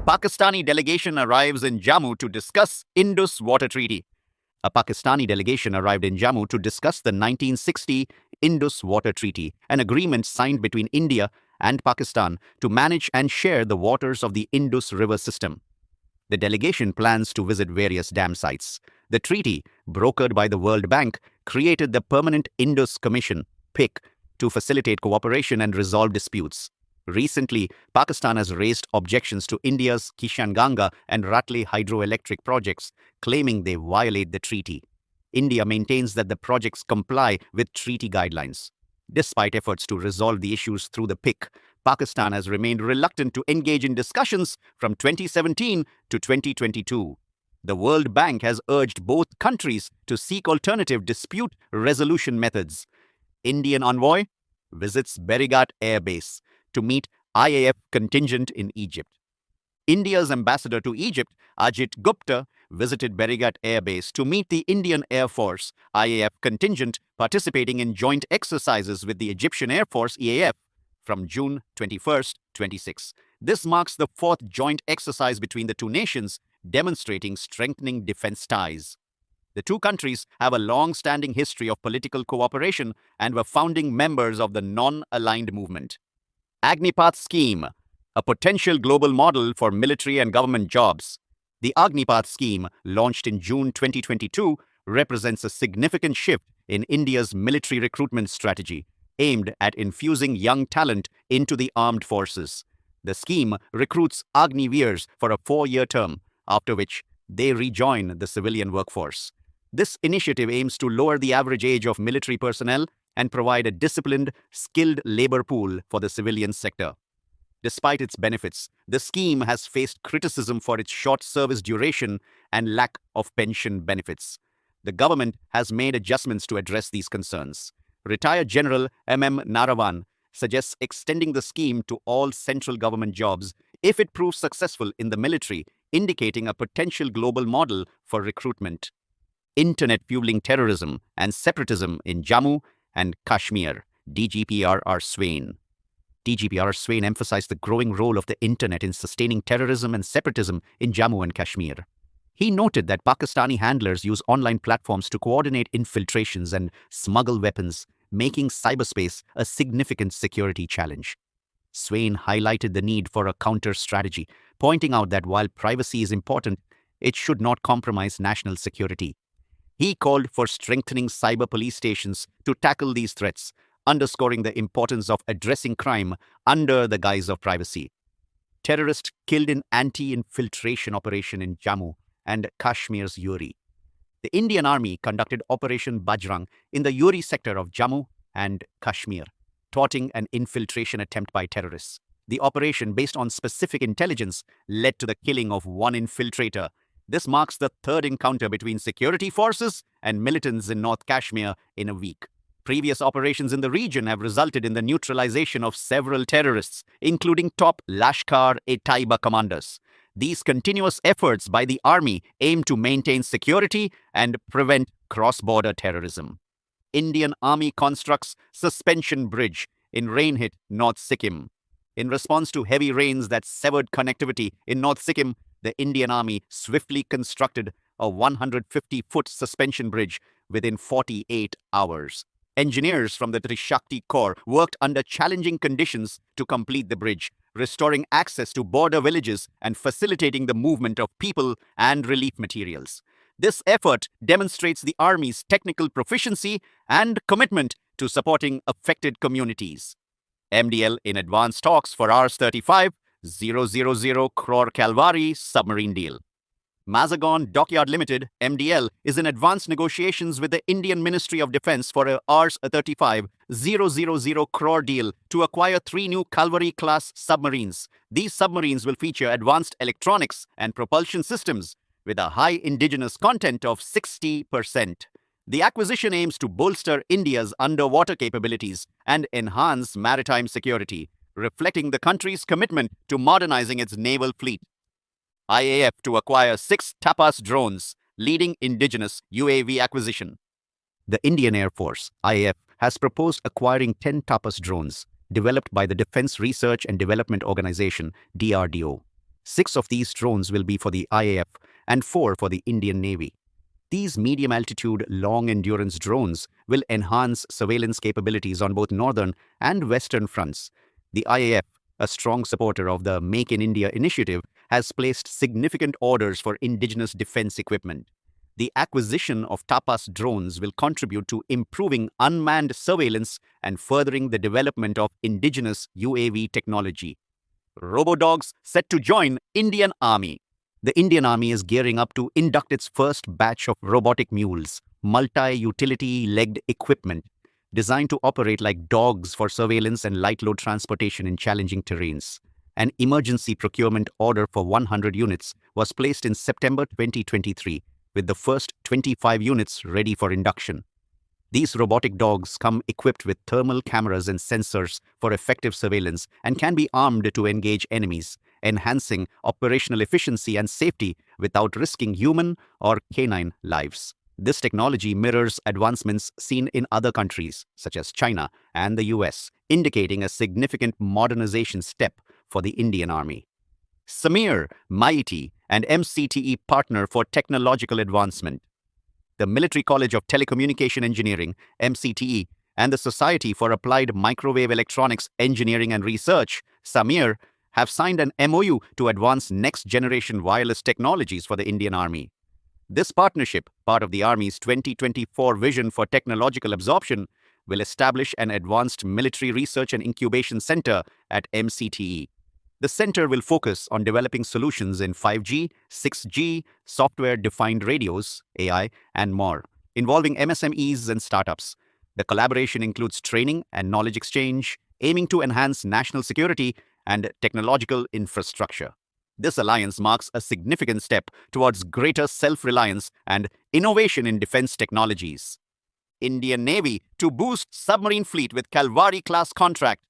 Pakistani delegation arrives in Jammu to discuss Indus Water Treaty. A Pakistani delegation arrived in Jammu to discuss the 1960 Indus Water Treaty, an agreement signed between India and Pakistan to manage and share the waters of the Indus River system. The delegation plans to visit various dam sites. The treaty, brokered by the World Bank, created the Permanent Indus Commission, PIC, to facilitate cooperation and resolve disputes. Recently, Pakistan has raised objections to India's Kishanganga and Ratle hydroelectric projects, claiming they violate the treaty. India maintains that the projects comply with treaty guidelines. Despite efforts to resolve the issues through the PIC, Pakistan has remained reluctant to engage in discussions from 2017 to 2022. The World Bank has urged both countries to seek alternative dispute resolution methods. Indian envoy visits Berighat Air Base to meet IAF contingent in Egypt. India's ambassador to Egypt, Ajit Gupta, visited Berighat Air Base to meet the Indian Air Force IAF contingent participating in joint exercises with the Egyptian Air Force EAF from June 21st, 26. This marks the fourth joint exercise between the two nations, demonstrating strengthening defense ties. The two countries have a long-standing history of political cooperation and were founding members of the non-aligned movement. Agnipath Scheme, a potential global model for military and government jobs. The Agnipath Scheme, launched in June 2022, represents a significant shift in India's military recruitment strategy, aimed at infusing young talent into the armed forces. The scheme recruits Agniveers for a 4-year term, after which they rejoin the civilian workforce. This initiative aims to lower the average age of military personnel and provide a disciplined, skilled labor pool for the civilian sector. Despite its benefits, the scheme has faced criticism for its short service duration and lack of pension benefits. The government has made adjustments to address these concerns. Retired General M.M. Narawan suggests extending the scheme to all central government jobs if it proves successful in the military, indicating a potential global model for recruitment. Internet fueling terrorism and separatism in Jammu and Kashmir, DGP Swain. DGP Swain emphasized the growing role of the internet in sustaining terrorism and separatism in Jammu and Kashmir. He noted that Pakistani handlers use online platforms to coordinate infiltrations and smuggle weapons, making cyberspace a significant security challenge. Swain highlighted the need for a counter strategy, pointing out that while privacy is important, it should not compromise national security. He called for strengthening cyber police stations to tackle these threats, underscoring the importance of addressing crime under the guise of privacy. Terrorists killed in anti-infiltration operation in Jammu and Kashmir's Uri. The Indian Army conducted Operation Bajrang in the Uri sector of Jammu and Kashmir, thwarting an infiltration attempt by terrorists. The operation, based on specific intelligence, led to the killing of one infiltrator. This marks the third encounter between security forces and militants in North Kashmir in a week. Previous operations in the region have resulted in the neutralization of several terrorists, including top Lashkar-e-Taiba commanders. These continuous efforts by the army aim to maintain security and prevent cross-border terrorism. Indian Army constructs suspension bridge in rain-hit North Sikkim. In response to heavy rains that severed connectivity in North Sikkim, the Indian Army swiftly constructed a 150-foot suspension bridge within 48 hours. Engineers from the Trishakti Corps worked under challenging conditions to complete the bridge, restoring access to border villages and facilitating the movement of people and relief materials. This effort demonstrates the Army's technical proficiency and commitment to supporting affected communities. MDL in advanced talks for Rs 35,000 crore Kalvari Submarine deal. Mazagon Dockyard Limited, MDL, is in advanced negotiations with the Indian Ministry of Defence for a Rs 35,000 crore deal to acquire 3 new Kalvari-class submarines. These submarines will feature advanced electronics and propulsion systems with a high indigenous content of 60%. The acquisition aims to bolster India's underwater capabilities and enhance maritime security, reflecting the country's commitment to modernizing its naval fleet. IAF to acquire 6 Tapas Drones, leading indigenous UAV acquisition. The Indian Air Force, IAF, has proposed acquiring 10 Tapas drones, developed by the Defense Research and Development Organization, DRDO. 6 of these drones will be for the IAF and 4 for the Indian Navy. These medium-altitude, long-endurance drones will enhance surveillance capabilities on both northern and western fronts. The IAF, a strong supporter of the Make in India initiative, has placed significant orders for indigenous defense equipment. The acquisition of Tapas drones will contribute to improving unmanned surveillance and furthering the development of indigenous UAV technology. Robodogs set to join Indian Army. The Indian Army is gearing up to induct its first batch of robotic mules, multi-utility legged equipment, designed to operate like dogs for surveillance and light load transportation in challenging terrains. An emergency procurement order for 100 units was placed in September 2023, with the first 25 units ready for induction. These robotic dogs come equipped with thermal cameras and sensors for effective surveillance and can be armed to engage enemies, enhancing operational efficiency and safety without risking human or canine lives. This technology mirrors advancements seen in other countries, such as China and the US, indicating a significant modernization step for the Indian Army. Samir, MIT, and MCTE partner for technological advancement. The Military College of Telecommunication Engineering, MCTE, and the Society for Applied Microwave Electronics Engineering and Research, SAMIR, have signed an MOU to advance next-generation wireless technologies for the Indian Army. This partnership, part of the Army's 2024 vision for technological absorption, will establish an advanced military research and incubation center at MCTE. The center will focus on developing solutions in 5G, 6G, software-defined radios, AI, and more, involving MSMEs and startups. The collaboration includes training and knowledge exchange, aiming to enhance national security and technological infrastructure. This alliance marks a significant step towards greater self-reliance and innovation in defense technologies. Indian Navy to boost submarine fleet with Kalvari-class contract.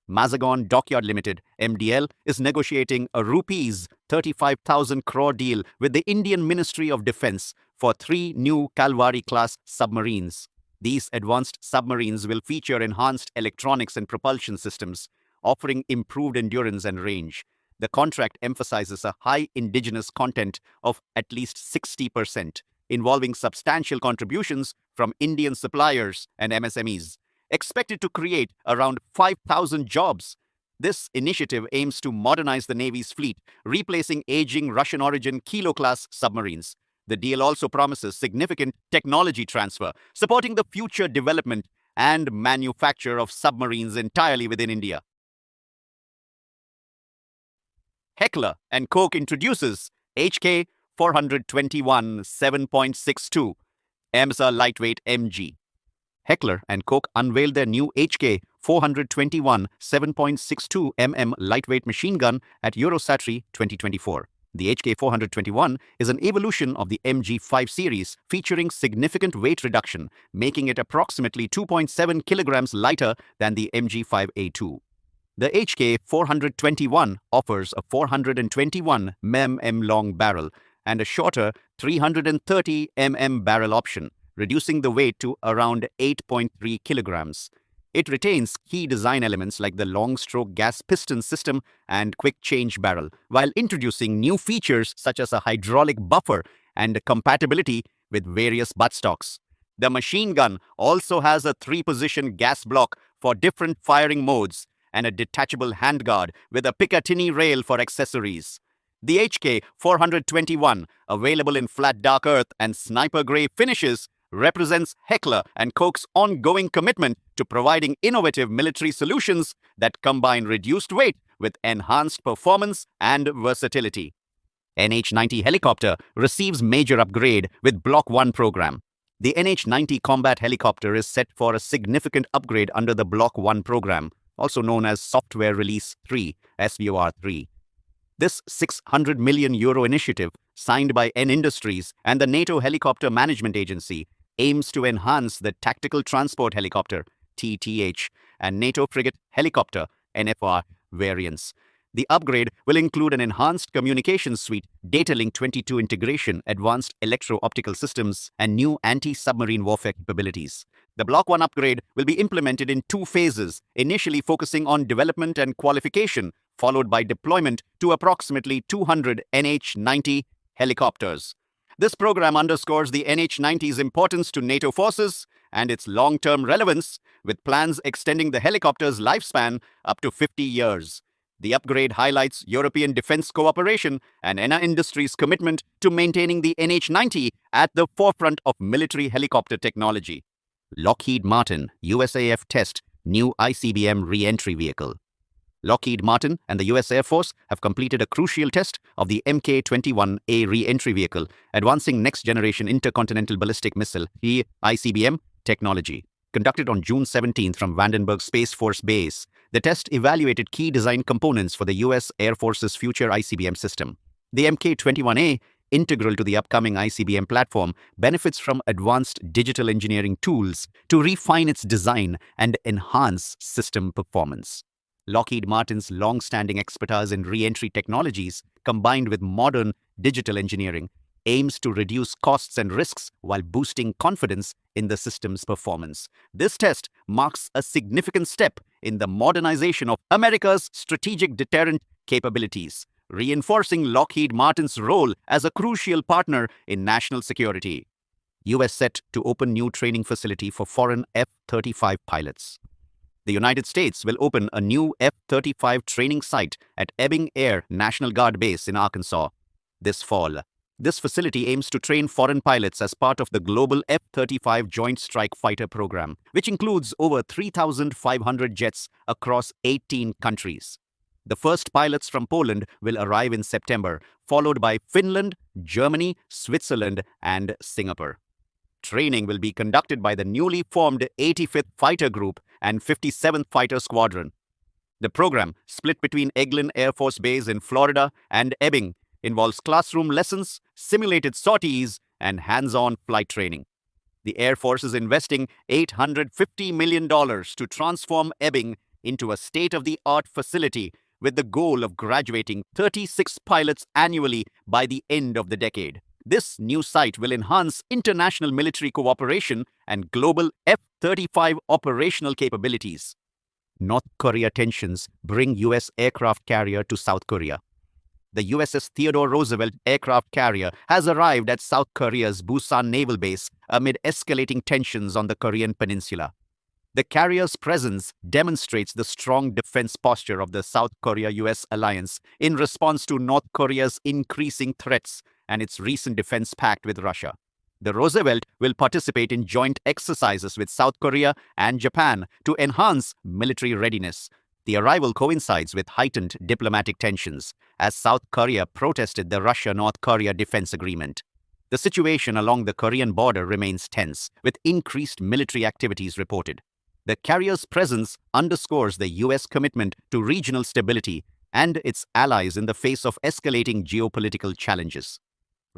Mazagon Dockyard Limited, MDL, is negotiating a rupees 35,000 crore deal with the Indian Ministry of Defence for 3 new Kalvari-class submarines. These advanced submarines will feature enhanced electronics and propulsion systems, offering improved endurance and range. The contract emphasizes a high indigenous content of at least 60%, involving substantial contributions from Indian suppliers and MSMEs, expected to create around 5,000 jobs. This initiative aims to modernize the Navy's fleet, replacing aging Russian-origin Kilo-class submarines. The deal also promises significant technology transfer, supporting the future development and manufacture of submarines entirely within India. Heckler & Koch introduces HK 421 7.62 EMSA lightweight MG. Heckler & Koch unveiled their new HK 421 7.62 mm lightweight machine gun at Eurosatory 2024. The HK 421 is an evolution of the MG5 series, featuring significant weight reduction, making it approximately 2.7 kilograms lighter than the MG5A2. The HK 421 offers a 421 mm long barrel and a shorter 330 mm barrel option, reducing the weight to around 8.3 kilograms. It retains key design elements like the long-stroke gas piston system and quick-change barrel, while introducing new features such as a hydraulic buffer and compatibility with various buttstocks. The machine gun also has a 3-position gas block for different firing modes and a detachable handguard with a Picatinny rail for accessories. The HK 421, available in flat dark earth and sniper gray finishes, represents Heckler & Koch's ongoing commitment to providing innovative military solutions that combine reduced weight with enhanced performance and versatility. NH90 Helicopter receives major upgrade with Block 1 program. The NH90 combat helicopter is set for a significant upgrade under the Block 1 program, also known as Software Release 3, SVOR3. This €600 million initiative, signed by N Industries and the NATO Helicopter Management Agency, aims to enhance the Tactical Transport Helicopter, TTH, and NATO Frigate Helicopter, NFR, variants. The upgrade will include an enhanced communications suite, data link 22 integration, advanced electro-optical systems, and new anti-submarine warfare capabilities. The Block 1 upgrade will be implemented in 2 phases, initially focusing on development and qualification, followed by deployment to approximately 200 NH90 helicopters. This program underscores the NH90's importance to NATO forces and its long-term relevance, with plans extending the helicopter's lifespan up to 50 years. The upgrade highlights European defense cooperation and ENA industry's commitment to maintaining the NH90 at the forefront of military helicopter technology. Lockheed Martin, USAF test new ICBM re-entry vehicle. Lockheed Martin and the US Air Force have completed a crucial test of the Mk-21A re-entry vehicle, advancing next-generation intercontinental ballistic missile (ICBM) technology. Conducted on June 17 from Vandenberg Space Force Base, the test evaluated key design components for the US Air Force's future ICBM system. The Mk-21A, integral to the upcoming ICBM platform, benefits from advanced digital engineering tools to refine its design and enhance system performance. Lockheed Martin's long-standing expertise in re-entry technologies, combined with modern digital engineering, aims to reduce costs and risks while boosting confidence in the system's performance. This test marks a significant step in the modernization of America's strategic deterrent capabilities, reinforcing Lockheed Martin's role as a crucial partner in national security. US set to open new training facility for foreign F-35 pilots. The United States will open a new F-35 training site at Ebbing Air National Guard Base in Arkansas this fall. This facility aims to train foreign pilots as part of the global F-35 Joint Strike Fighter program, which includes over 3,500 jets across 18 countries. The first pilots from Poland will arrive in September, followed by Finland, Germany, Switzerland, and Singapore. Training will be conducted by the newly formed 85th Fighter Group and 57th Fighter Squadron. The program, split between Eglin Air Force Base in Florida and Ebbing, involves classroom lessons, simulated sorties, and hands-on flight training. The Air Force is investing $850 million to transform Ebbing into a state-of-the-art facility with the goal of graduating 36 pilots annually by the end of the decade. This new site will enhance international military cooperation and global F-35 operational capabilities. North Korea tensions bring U.S. aircraft carrier to South Korea. The USS Theodore Roosevelt aircraft carrier has arrived at South Korea's Busan Naval Base amid escalating tensions on the Korean peninsula. The carrier's presence demonstrates the strong defense posture of the South Korea-US alliance in response to North Korea's increasing threats and its recent defense pact with Russia. The Roosevelt will participate in joint exercises with South Korea and Japan to enhance military readiness. The arrival coincides with heightened diplomatic tensions as South Korea protested the Russia-North Korea defense agreement. The situation along the Korean border remains tense, with increased military activities reported. The carrier's presence underscores the U.S. commitment to regional stability and its allies in the face of escalating geopolitical challenges.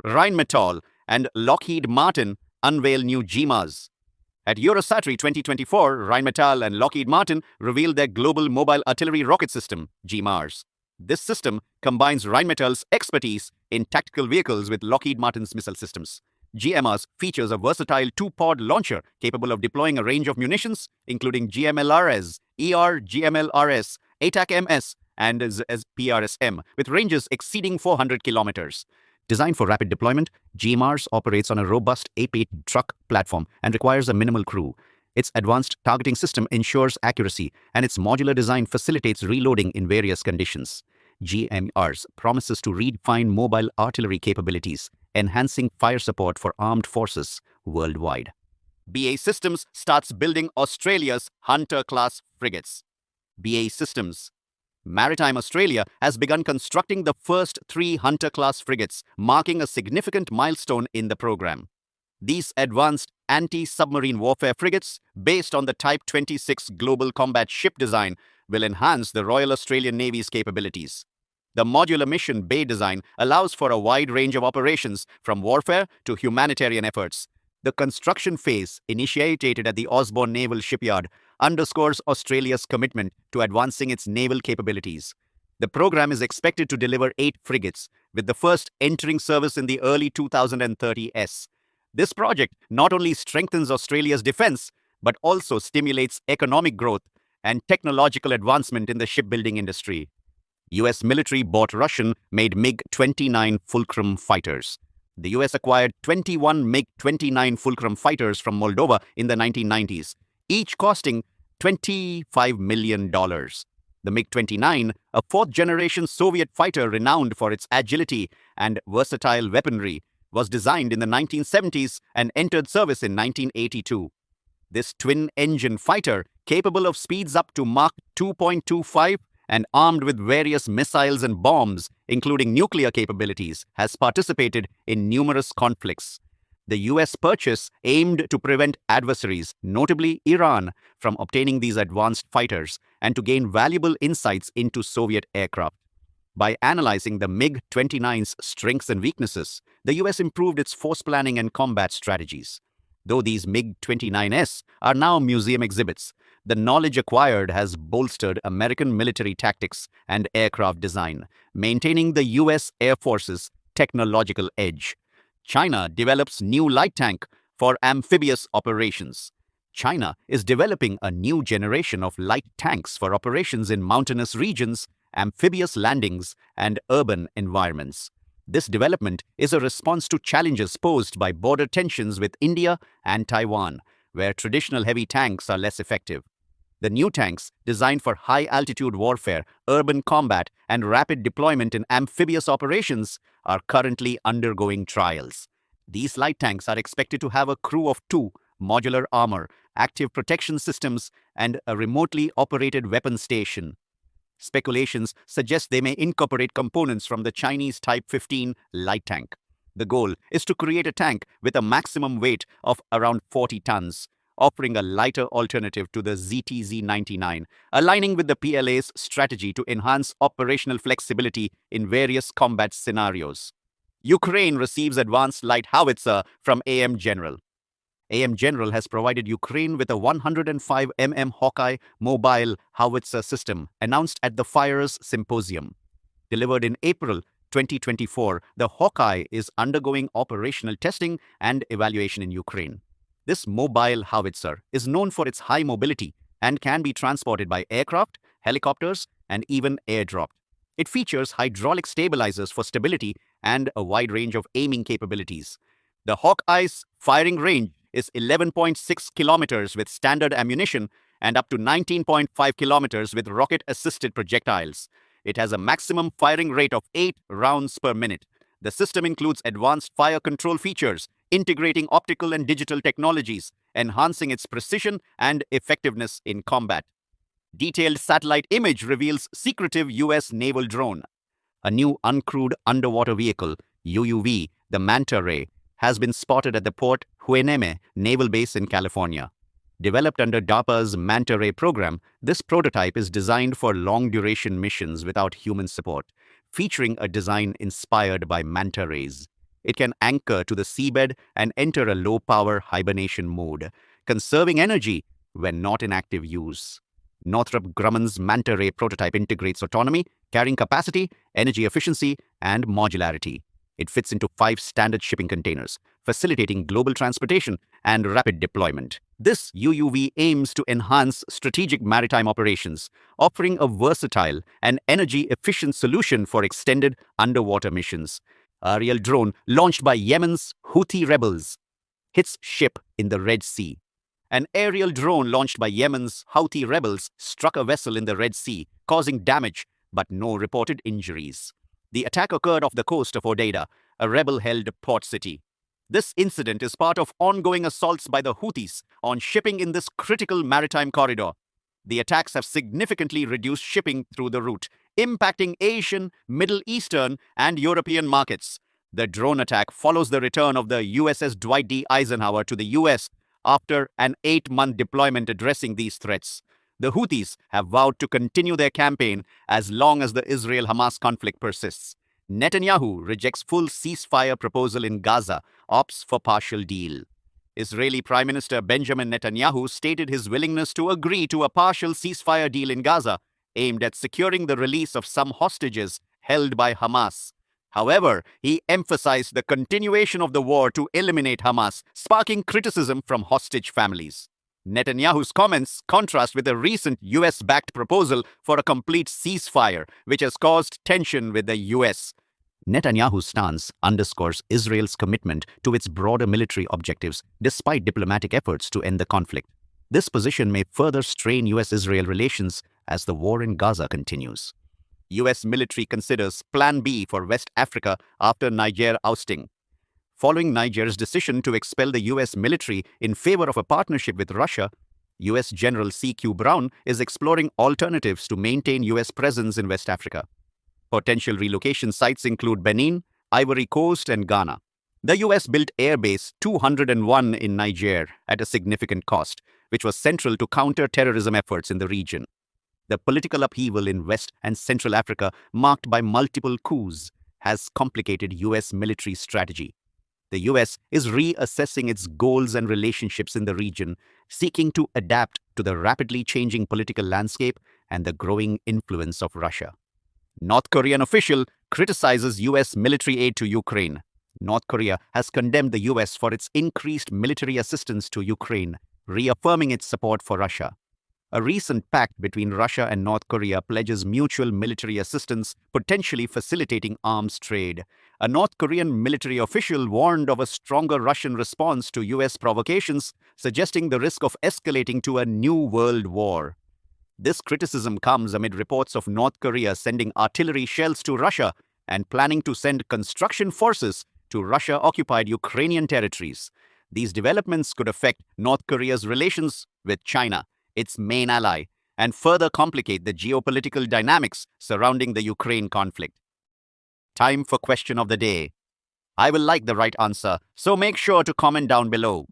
Rheinmetall and Lockheed Martin unveil new GMARS. At Eurosatory 2024, Rheinmetall and Lockheed Martin revealed their Global Mobile Artillery Rocket System, GMARS. This system combines Rheinmetall's expertise in tactical vehicles with Lockheed Martin's missile systems. GMARS features a versatile two-pod launcher capable of deploying a range of munitions, including GMLRS, GMLRS, ATAC-MS, and PRS-M, with ranges exceeding 400 kilometers. Designed for rapid deployment, GMARS operates on a robust 8-8 truck platform and requires a minimal crew. Its advanced targeting system ensures accuracy, and its modular design facilitates reloading in various conditions. GMARS promises to redefine mobile artillery capabilities, enhancing fire support for armed forces worldwide. BAE Systems starts building Australia's Hunter-class frigates. BAE Systems Maritime Australia has begun constructing the first 3 Hunter-class frigates, marking a significant milestone in the program. These advanced anti-submarine warfare frigates, based on the Type 26 Global Combat Ship design, will enhance the Royal Australian Navy's capabilities. The modular mission bay design allows for a wide range of operations, from warfare to humanitarian efforts. The construction phase, initiated at the Osborne Naval Shipyard, underscores Australia's commitment to advancing its naval capabilities. The program is expected to deliver 8 frigates, with the first entering service in the early 2030s. This project not only strengthens Australia's defense, but also stimulates economic growth and technological advancement in the shipbuilding industry. US military bought Russian-made MiG-29 Fulcrum fighters. The US acquired 21 MiG-29 Fulcrum fighters from Moldova in the 1990s, each costing $25 million. The MiG-29, a fourth-generation Soviet fighter renowned for its agility and versatile weaponry, was designed in the 1970s and entered service in 1982. This twin-engine fighter, capable of speeds up to Mach 2.25 and armed with various missiles and bombs, including nuclear capabilities, has participated in numerous conflicts. The US purchase aimed to prevent adversaries, notably Iran, from obtaining these advanced fighters and to gain valuable insights into Soviet aircraft. By analyzing the MiG-29's strengths and weaknesses, the US improved its force planning and combat strategies. Though these MiG-29s are now museum exhibits, the knowledge acquired has bolstered American military tactics and aircraft design, maintaining the US Air Force's technological edge. China develops new light tank for amphibious operations. China is developing a new generation of light tanks for operations in mountainous regions, amphibious landings, and urban environments. This development is a response to challenges posed by border tensions with India and Taiwan, where traditional heavy tanks are less effective. The new tanks, designed for high-altitude warfare, urban combat, and rapid deployment in amphibious operations, are currently undergoing trials. These light tanks are expected to have a crew of 2, modular armor, active protection systems, and a remotely operated weapon station. Speculations suggest they may incorporate components from the Chinese Type 15 light tank. The goal is to create a tank with a maximum weight of around 40 tons, offering a lighter alternative to the ZTZ-99, aligning with the PLA's strategy to enhance operational flexibility in various combat scenarios. Ukraine receives advanced light howitzer from AM General. AM General has provided Ukraine with a 105 mm Hawkeye mobile howitzer system, announced at the Fires Symposium. Delivered in April 2024, the Hawkeye is undergoing operational testing and evaluation in Ukraine. This mobile howitzer is known for its high mobility and can be transported by aircraft, helicopters, and even airdropped. It features hydraulic stabilizers for stability and a wide range of aiming capabilities. The Hawkeye's firing range is 11.6 kilometers with standard ammunition and up to 19.5 kilometers with rocket-assisted projectiles. It has a maximum firing rate of 8 rounds per minute. The system includes advanced fire control features, integrating optical and digital technologies, enhancing its precision and effectiveness in combat. Detailed satellite image reveals secretive US naval drone. A new uncrewed underwater vehicle, UUV, the Manta Ray, has been spotted at the Port Hueneme Naval Base in California. Developed under DARPA's Manta Ray program, this prototype is designed for long-duration missions without human support, featuring a design inspired by manta rays. It can anchor to the seabed and enter a low-power hibernation mode, conserving energy when not in active use. Northrop Grumman's Manta Ray prototype integrates autonomy, carrying capacity, energy efficiency, and modularity. It fits into 5 standard shipping containers, facilitating global transportation and rapid deployment. This UUV aims to enhance strategic maritime operations, offering a versatile and energy-efficient solution for extended underwater missions. Aerial drone launched by Yemen's Houthi rebels hits ship in the Red Sea. An aerial drone launched by Yemen's Houthi rebels struck a vessel in the Red Sea, causing damage but no reported injuries. The attack occurred off the coast of Hodeida, a rebel-held port city. This incident is part of ongoing assaults by the Houthis on shipping in this critical maritime corridor. The attacks have significantly reduced shipping through the route, impacting Asian, Middle Eastern, and European markets. The drone attack follows the return of the USS Dwight D. Eisenhower to the US after an 8-month deployment addressing these threats. The Houthis have vowed to continue their campaign as long as the Israel-Hamas conflict persists. Netanyahu rejects full ceasefire proposal in Gaza, opts for partial deal. Israeli Prime Minister Benjamin Netanyahu stated his willingness to agree to a partial ceasefire deal in Gaza, aimed at securing the release of some hostages held by Hamas. However, he emphasized the continuation of the war to eliminate Hamas, sparking criticism from hostage families. Netanyahu's comments contrast with a recent US-backed proposal for a complete ceasefire, which has caused tension with the US. Netanyahu's stance underscores Israel's commitment to its broader military objectives despite diplomatic efforts to end the conflict. This position may further strain US-Israel relations as the war in Gaza continues. US military considers Plan B for West Africa after Niger ousting. Following Niger's decision to expel the US military in favor of a partnership with Russia, US General C.Q. Brown is exploring alternatives to maintain US presence in West Africa. Potential relocation sites include Benin, Ivory Coast, and Ghana. The US built Air Base 201 in Niger at a significant cost, which was central to counter-terrorism efforts in the region. The political upheaval in West and Central Africa, marked by multiple coups, has complicated US military strategy. The US is reassessing its goals and relationships in the region, seeking to adapt to the rapidly changing political landscape and the growing influence of Russia. North Korean official criticizes US military aid to Ukraine. North Korea has condemned the US for its increased military assistance to Ukraine, reaffirming its support for Russia. A recent pact between Russia and North Korea pledges mutual military assistance, potentially facilitating arms trade. A North Korean military official warned of a stronger Russian response to US provocations, suggesting the risk of escalating to a new world war. This criticism comes amid reports of North Korea sending artillery shells to Russia and planning to send construction forces to Russia-occupied Ukrainian territories. These developments could affect North Korea's relations with China, its main ally, and further complicate the geopolitical dynamics surrounding the Ukraine conflict. Time for question of the day. I will like the right answer, so make sure to comment down below.